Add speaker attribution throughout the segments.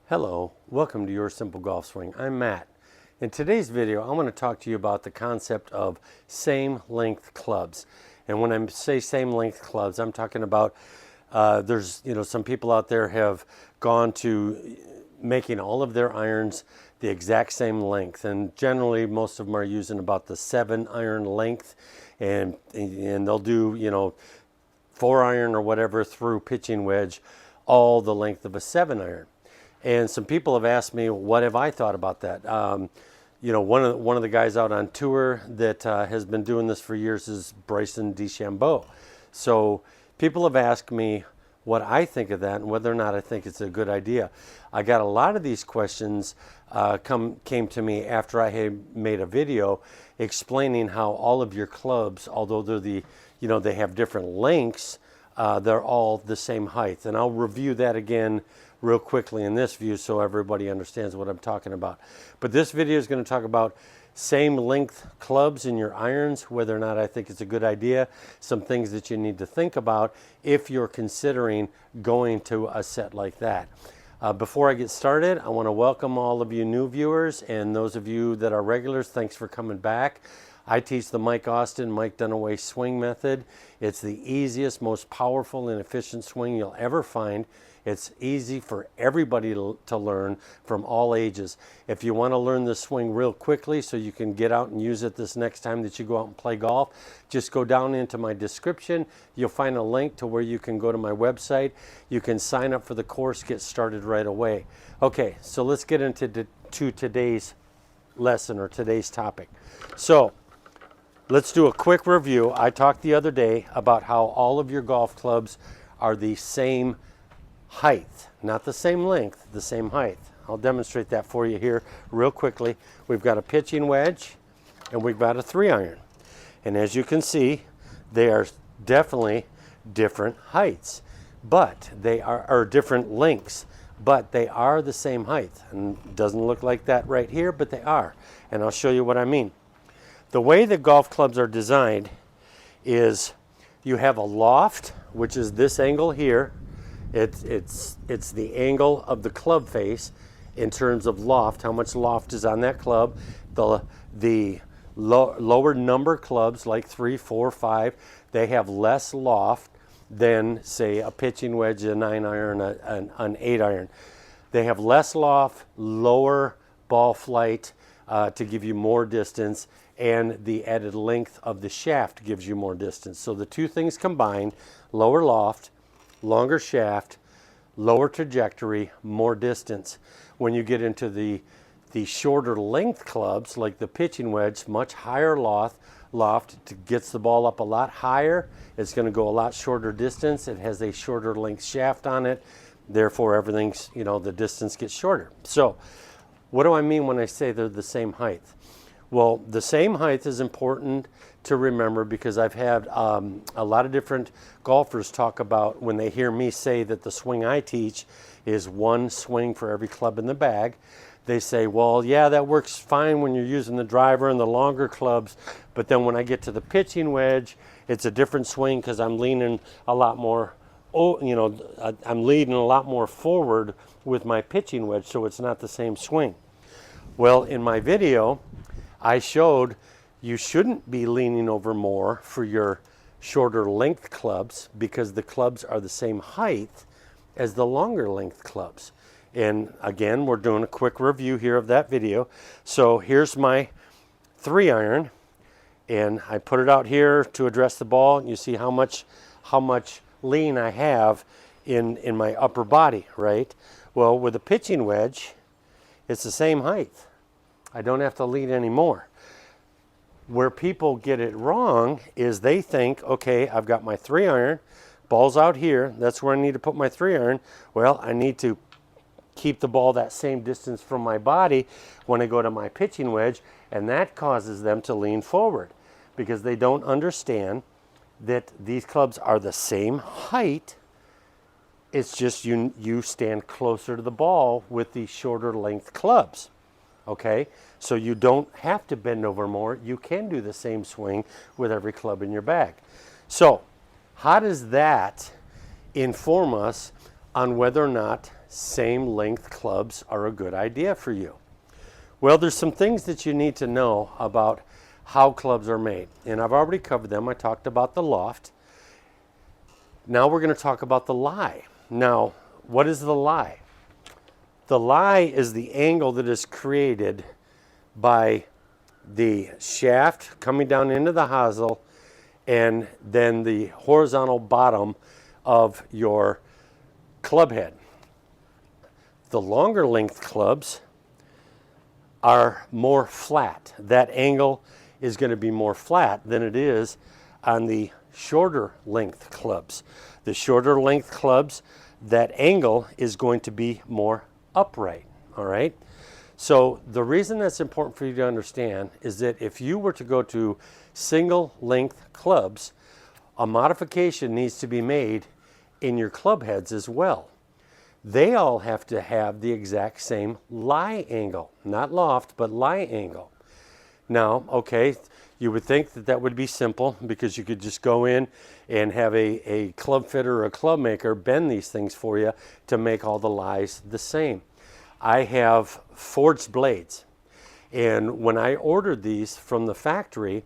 Speaker 1: Hello, welcome to Your Simple Golf Swing. I'm Matt. In today's video, I want to talk to you about the concept of same length clubs. And when I say same length clubs, I'm talking about there's some people out there have gone to making all of their irons the exact same length, and generally most of them are using about the 7-iron length, and they'll do 4-iron or whatever through pitching wedge all the length of a 7-iron. And some people have asked me, what have I thought about that? One of the guys out on tour that has been doing this for years is Bryson DeChambeau. So people have asked me what I think of that and whether or not I think it's a good idea. I got a lot of these questions came to me after I had made a video explaining how all of your clubs, although they're they have different lengths, they're all the same height. And I'll review that again real quickly in this view so everybody understands what I'm talking about. But this video is going to talk about same length clubs in your irons, whether or not I think it's a good idea, some things that you need to think about if you're considering going to a set like that. Before I get started, I want to welcome all of you new viewers, and those of you that are regulars, thanks for coming back. I teach the Mike Dunaway swing method. It's the easiest, most powerful and efficient swing you'll ever find. It's easy for everybody to learn from all ages. If you want to learn this swing real quickly so you can get out and use it this next time that you go out and play golf, just go down into my description. You'll find a link to where you can go to my website. You can sign up for the course, get started right away. Okay, so let's get into today's lesson or today's topic. So let's do a quick review. I talked the other day about how all of your golf clubs are the same height, not the same length, the same height. I'll demonstrate that for you here real quickly. We've got a pitching wedge and we've got a 3-iron. And as you can see, they are definitely different heights, but they are different lengths, but they are the same height. And it doesn't look like that right here, but they are. And I'll show you what I mean. The way the golf clubs are designed is you have a loft, which is this angle here. It's the angle of the club face in terms of loft, how much loft is on that club. The lower number clubs like 3, 4, 5, they have less loft than, say, a pitching wedge, a 9-iron, an 8-iron. They have less loft, lower ball flight to give you more distance, and the added length of the shaft gives you more distance. So the two things combined, lower loft, longer shaft, lower trajectory, more distance. When you get into the shorter length clubs, like the pitching wedge, much higher loft, it gets the ball up a lot higher. It's going to go a lot shorter distance. It has a shorter length shaft on it. Therefore, everything's, the distance gets shorter. So what do I mean when I say they're the same height? Well, the same height is important to remember because I've had a lot of different golfers talk about when they hear me say that the swing I teach is one swing for every club in the bag. They say, well, yeah, that works fine when you're using the driver and the longer clubs, but then when I get to the pitching wedge, it's a different swing because I'm leaning a lot more, I'm leaning a lot more forward with my pitching wedge, so it's not the same swing. Well, in my video, I showed you shouldn't be leaning over more for your shorter length clubs because the clubs are the same height as the longer length clubs. And again, we're doing a quick review here of that video. So here's my 3-iron, and I put it out here to address the ball. And you see how much lean I have in my upper body, right? Well, with a pitching wedge, it's the same height. I don't have to lean anymore. Where people get it wrong is they think, okay, I've got my 3-iron, ball's out here, that's where I need to put my 3-iron. Well, I need to keep the ball that same distance from my body when I go to my pitching wedge, and that causes them to lean forward because they don't understand that these clubs are the same height. It's just you stand closer to the ball with the shorter length clubs. Okay, so you don't have to bend over more. You can do the same swing with every club in your bag. So how does that inform us on whether or not same length clubs are a good idea for you? Well, there's some things that you need to know about how clubs are made, and I've already covered them. I talked about the loft. Now we're going to talk about the lie. Now, what is the lie? The lie is the angle that is created by the shaft coming down into the hosel and then the horizontal bottom of your club head. The longer length clubs are more flat. That angle is going to be more flat than it is on the shorter length clubs. The shorter length clubs, that angle is going to be more upright, all right? So the reason that's important for you to understand is that if you were to go to single length clubs, a modification needs to be made in your club heads as well. They all have to have the exact same lie angle, not loft, but lie angle. Now, okay, you would think that that would be simple because you could just go in and have a club fitter or a club maker bend these things for you to make all the lies the same. I have forged blades, and when I ordered these from the factory,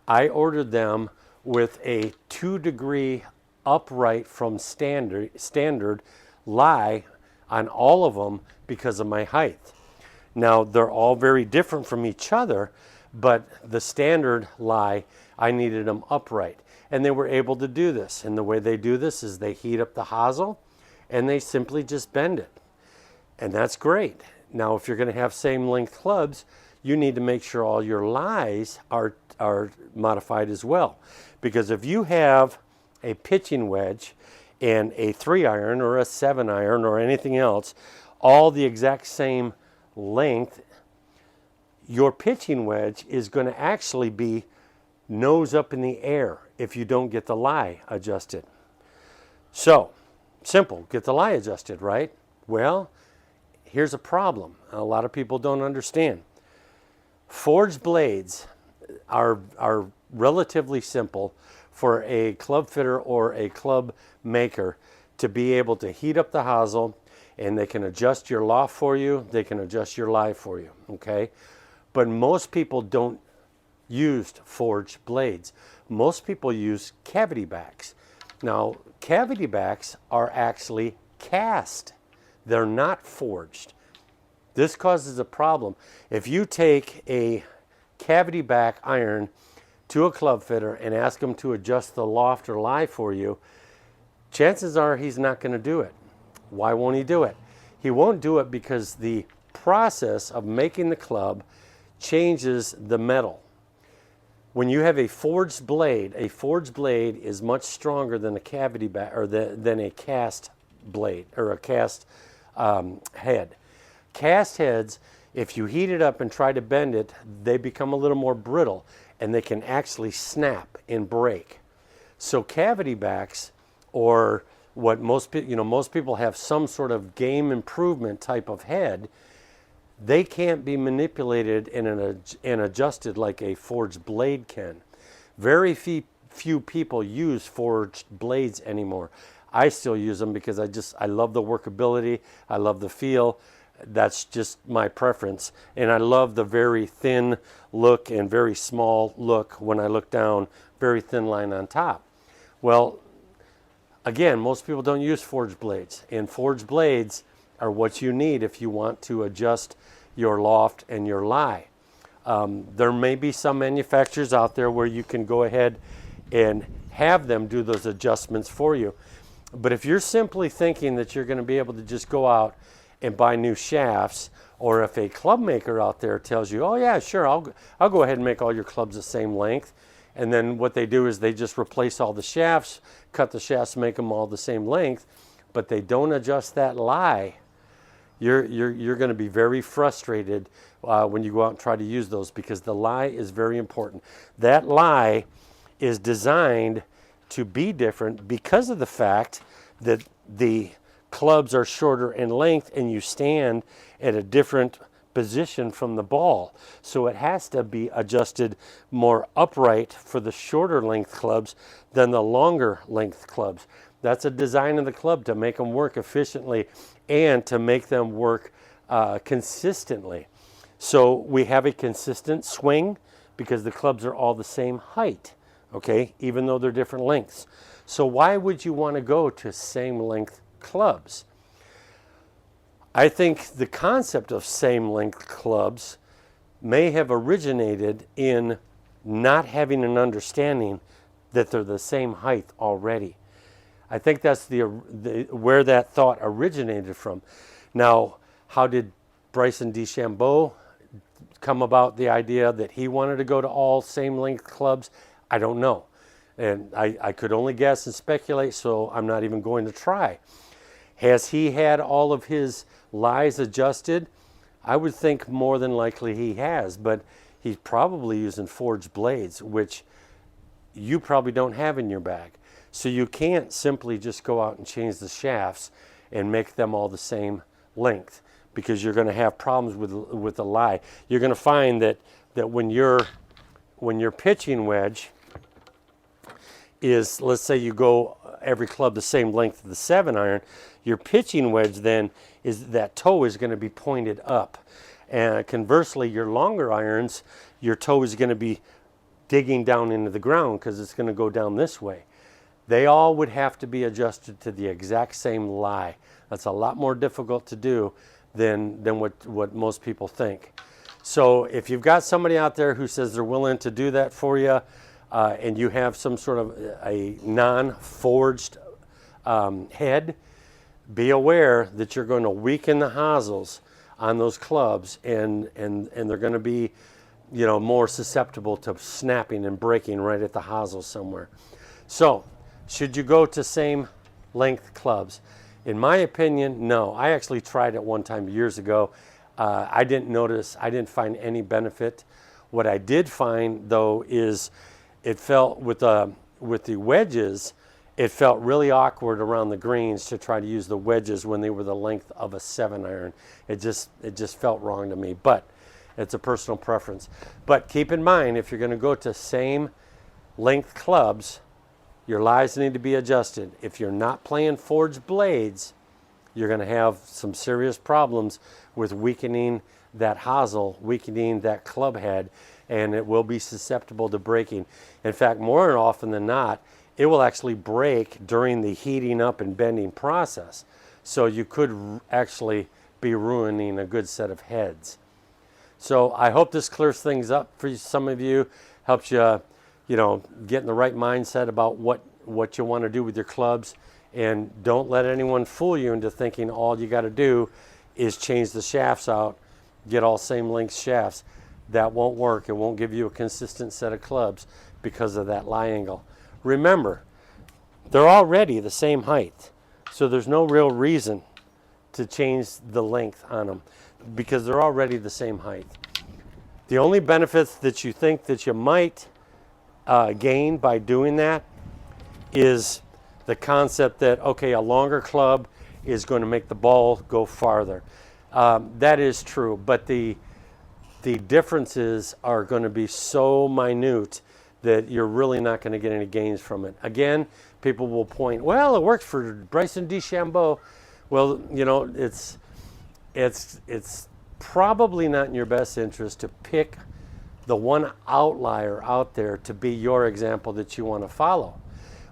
Speaker 1: I ordered them with a 2-degree upright from standard lie on all of them because of my height. Now, they're all very different from each other, but the standard lie, I needed them upright. And they were able to do this. And the way they do this is they heat up the hosel and they simply just bend it. And that's great. Now, if you're going to have same length clubs, you need to make sure all your lies are modified as well. Because if you have a pitching wedge and a 3-iron or a 7-iron or anything else, all the exact same length, your pitching wedge is going to actually be nose up in the air if you don't get the lie adjusted. So, simple, get the lie adjusted, right? Well, here's a problem a lot of people don't understand. Forged blades are relatively simple for a club fitter or a club maker to be able to heat up the hosel, and they can adjust your loft for you, they can adjust your lie for you, okay? But most people don't use forged blades. Most people use cavity backs. Now, cavity backs are actually cast. They're not forged. This causes a problem. If you take a cavity back iron to a club fitter and ask him to adjust the loft or lie for you, chances are he's not going to do it. Why won't he do it? He won't do it because the process of making the club changes the metal. When you have a forged blade is much stronger than a cavity back or than a cast blade or a cast head. Cast heads, if you heat it up and try to bend it, they become a little more brittle and they can actually snap and break. So cavity backs, or what most people have some sort of game improvement type of head, they can't be manipulated and adjusted like a forged blade can. Very few people use forged blades anymore. I still use them because I love the workability, I love the feel. That's just my preference. And I love the very thin look and very small look when I look down, very thin line on top. Well, again, most people don't use forged blades, and forged blades are what you need if you want to adjust your loft and your lie. There may be some manufacturers out there where you can go ahead and have them do those adjustments for you. But if you're simply thinking that you're going to be able to just go out and buy new shafts, or if a club maker out there tells you, oh yeah, sure, I'll go ahead and make all your clubs the same length, and then what they do is they just replace all the shafts, cut the shafts, make them all the same length, but they don't adjust that lie, you're going to be very frustrated when you go out and try to use those, because the lie is very important. That lie is designed to be different because of the fact that the clubs are shorter in length and you stand at a different position from the ball. So it has to be adjusted more upright for the shorter length clubs than the longer length clubs. That's a design of the club to make them work efficiently and to make them work consistently. So we have a consistent swing because the clubs are all the same height, okay, even though they're different lengths. So why would you want to go to same length clubs? I think the concept of same length clubs may have originated in not having an understanding that they're the same height already. I think that's where that thought originated from. Now, how did Bryson DeChambeau come about the idea that he wanted to go to all same length clubs? I don't know. And I could only guess and speculate, so I'm not even going to try. Has he had all of his lies adjusted? I would think more than likely he has, but he's probably using forged blades, which you probably don't have in your bag. So you can't simply just go out and change the shafts and make them all the same length, because you're going to have problems with the lie. You're going to find that when your pitching wedge is, let's say you go every club the same length of the 7-iron, your pitching wedge then is that toe is going to be pointed up. And conversely, your longer irons, your toe is going to be digging down into the ground because it's going to go down this way. They all would have to be adjusted to the exact same lie. That's a lot more difficult to do than what most people think. So if you've got somebody out there who says they're willing to do that for you, and you have some sort of a non-forged head, be aware that you're going to weaken the hosels on those clubs, and they're going to be, you know, more susceptible to snapping and breaking right at the hosel somewhere. So, should you go to same length clubs? In my opinion, no. I actually tried it one time years ago. I didn't find any benefit. What I did find though is it felt with the wedges, it felt really awkward around the greens to try to use the wedges when they were the length of a 7-iron. It just felt wrong to me, but it's a personal preference. But keep in mind, if you're going to go to same length clubs, your lies need to be adjusted. If you're not playing forged blades, you're going to have some serious problems with weakening that hosel, weakening that club head, and it will be susceptible to breaking. In fact, more often than not, it will actually break during the heating up and bending process. So you could actually be ruining a good set of heads. So I hope this clears things up for some of you, helps you, get in the right mindset about what you want to do with your clubs. And don't let anyone fool you into thinking all you got to do is change the shafts out, get all same length shafts. That won't work. It won't give you a consistent set of clubs because of that lie angle. Remember, they're already the same height, so there's no real reason to change the length on them because they're already the same height. The only benefits that you think that you might gain by doing that is the concept that, okay, a longer club is going to make the ball go farther. That is true, but the differences are going to be so minute that you're really not going to get any gains from it. Again, people will point, well, it worked for Bryson DeChambeau. Well, it's probably not in your best interest to pick the one outlier out there to be your example that you want to follow.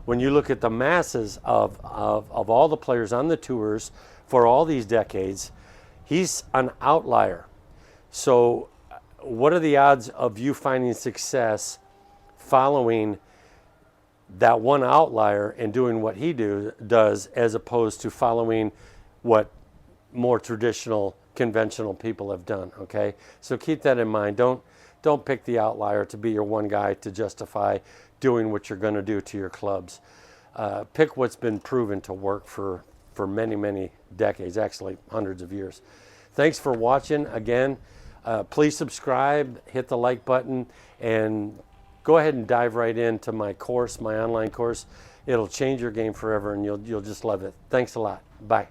Speaker 1: When you look at the masses of all the players on the tours for all these decades, he's an outlier. So what are the odds of you finding success following that one outlier and doing what he does as opposed to following what more traditional, conventional people have done, okay? So keep that in mind. Don't pick the outlier to be your one guy to justify doing what you're going to do to your clubs. Pick what's been proven to work for many, many decades, actually hundreds of years. Thanks for watching. Again, please subscribe, hit the like button, and go ahead and dive right into my course, my online course. It'll change your game forever, and you'll just love it. Thanks a lot. Bye.